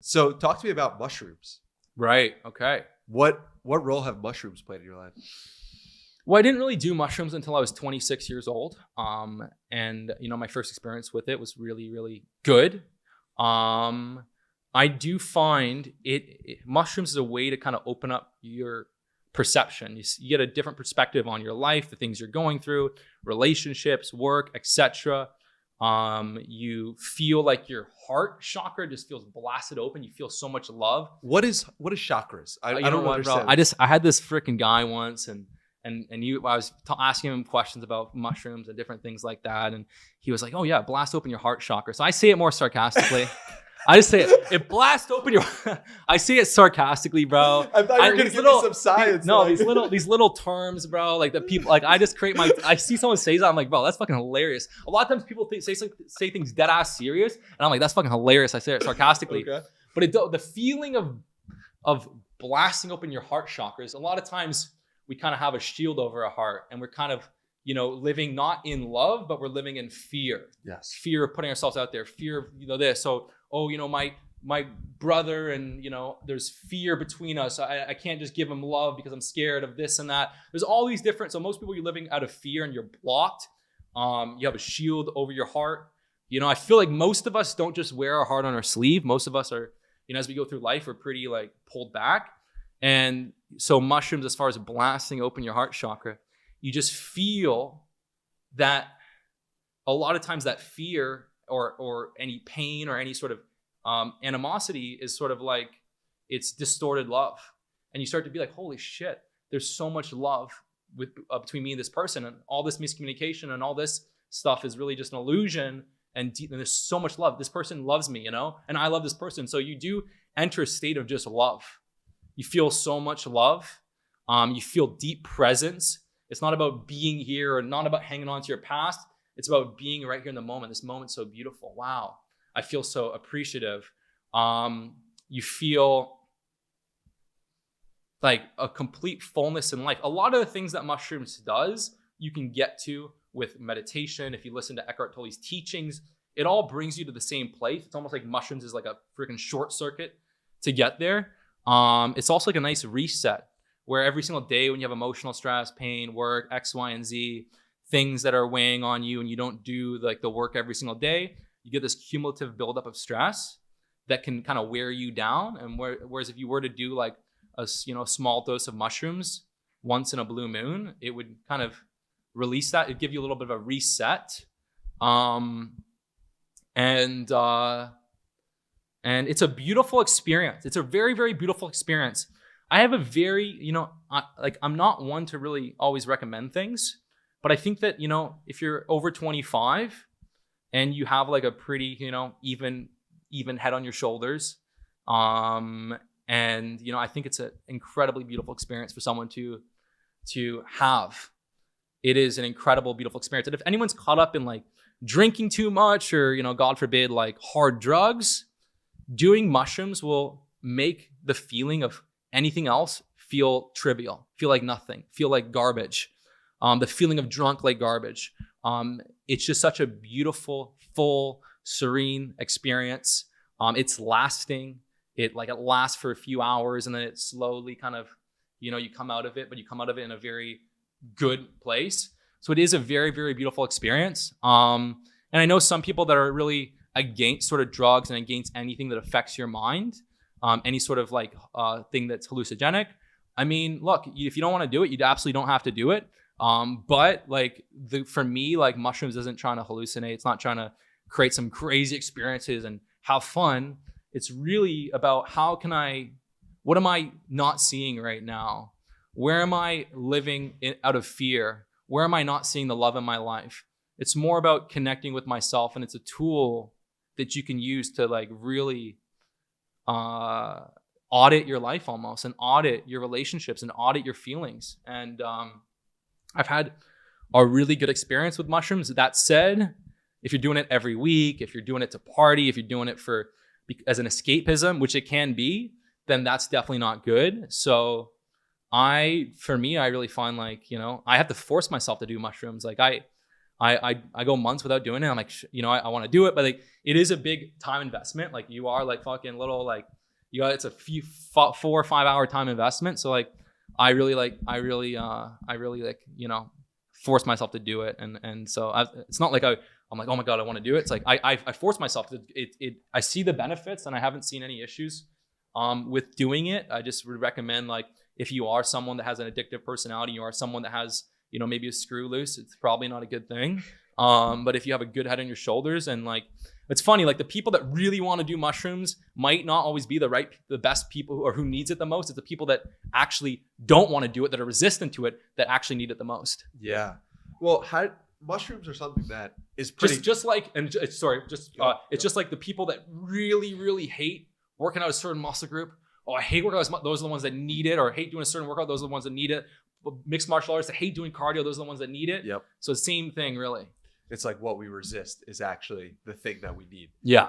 So talk to me about mushrooms. Right. Okay. What role have mushrooms played in your life? Well, I didn't really do mushrooms until I was 26 years old. And my first experience with it was really, really good. I do find mushrooms is a way to kind of open up your perception. You get a different perspective on your life, the things you're going through, relationships, work, etc. You feel like your heart chakra just feels blasted open. You feel so much love. What is chakras? I don't understand. Bro, I had this freaking guy once, and I was asking him questions about mushrooms and different things like that, and he was like, "Oh yeah, blast open your heart chakra." So I say it more sarcastically. I just say it blast open your. I say it sarcastically, bro. I thought you were gonna give me some science. These little terms, bro. Like the people, like I just create I see someone say that, I'm like, bro, that's fucking hilarious. A lot of times people say things dead ass serious, and I'm like, that's fucking hilarious. I say it sarcastically, Okay. But the feeling of blasting open your heart chakras. A lot of times we kind of have a shield over our heart, and we're kind of living not in love, but we're living in fear. Yes. Fear of putting ourselves out there. Fear of this. So. Oh, my brother, and there's fear between us. I can't just give him love because I'm scared of this and that. There's all these different. So most people, you're living out of fear and you're blocked. You have a shield over your heart. I feel like most of us don't just wear our heart on our sleeve. Most of us are, as we go through life, we're pretty like pulled back. And so mushrooms, as far as blasting open your heart chakra, you just feel that a lot of times that fear or any pain or any sort of animosity is sort of like it's distorted love, and you start to be like, holy shit, there's so much love between me and this person, and all this miscommunication and all this stuff is really just an illusion, and there's so much love. This person loves me, and I love this person. So you do enter a state of just love. You feel so much love. You feel deep presence. It's not about being here or not about hanging on to your past. It's about being right here in the moment. This moment's so beautiful. Wow. I feel so appreciative. You feel like a complete fullness in life. A lot of the things that mushrooms does, you can get to with meditation. If you listen to Eckhart Tolle's teachings, it all brings you to the same place. It's almost like mushrooms is like a freaking short circuit to get there. It's also like a nice reset where every single day when you have emotional stress, pain, work, X, Y, and Z, things that are weighing on you, and you don't do like the work every single day, you get this cumulative buildup of stress that can kind of wear you down. And whereas if you were to do like a small dose of mushrooms once in a blue moon, it would kind of release that. It'd give you a little bit of a reset. And it's a beautiful experience. It's a very, very beautiful experience. I have a very, I'm not one to really always recommend things. But I think that, if you're over 25 and you have like a pretty, even head on your shoulders, and, I think it's an incredibly beautiful experience for someone to have. It is an incredible, beautiful experience. And if anyone's caught up in like drinking too much or, God forbid, like hard drugs, doing mushrooms will make the feeling of anything else feel trivial, feel like nothing, feel like garbage. The feeling of drunk like garbage. It's just such a beautiful, full, serene experience. It's lasting. It lasts for a few hours, and then it slowly kind of, you come out of it, but you come out of it in a very good place. So it is a very, very beautiful experience. And I know some people that are really against sort of drugs and against anything that affects your mind, any sort of like thing that's hallucinogenic. I mean, look, if you don't want to do it, you absolutely don't have to do it. But like for me, like mushrooms isn't trying to hallucinate. It's not trying to create some crazy experiences and have fun. It's really about what am I not seeing right now? Where am I living out of fear? Where am I not seeing the love in my life? It's more about connecting with myself, and it's a tool that you can use to like really audit your life almost, and audit your relationships, and audit your feelings. And I've had a really good experience with mushrooms. That said, if you're doing it every week, if you're doing it to party, if you're doing it as an escapism, which it can be, then that's definitely not good. So I really find like, I have to force myself to do mushrooms. Like I go months without doing it. I'm like, I want to do it, but like it is a big time investment. Like you are like fucking little like it's a few 4 or 5 hour time investment. So like I really force myself to do it, and so it's not like I'm like, oh my god, I want to do it. It's like I force myself to I see the benefits and I haven't seen any issues with doing it. I just would recommend, like, if you are someone that has an addictive personality, you are someone that has, maybe a screw loose, it's probably not a good thing. But if you have a good head on your shoulders, and like, it's funny, like the people that really want to do mushrooms might not always be the best people, or who needs it the most. It's the people that actually don't want to do it, that are resistant to it, that actually need it the most. Yeah. Well, mushrooms are something that is pretty just like it's just like the people that really, really hate working out a certain muscle group. Oh, I hate working out. Those are the ones that need it. Or I hate doing a certain workout. Those are the ones that need it. Mixed martial artists that hate doing cardio. Those are the ones that need it. Yep. So same thing, really. It's like what we resist is actually the thing that we need. Yeah.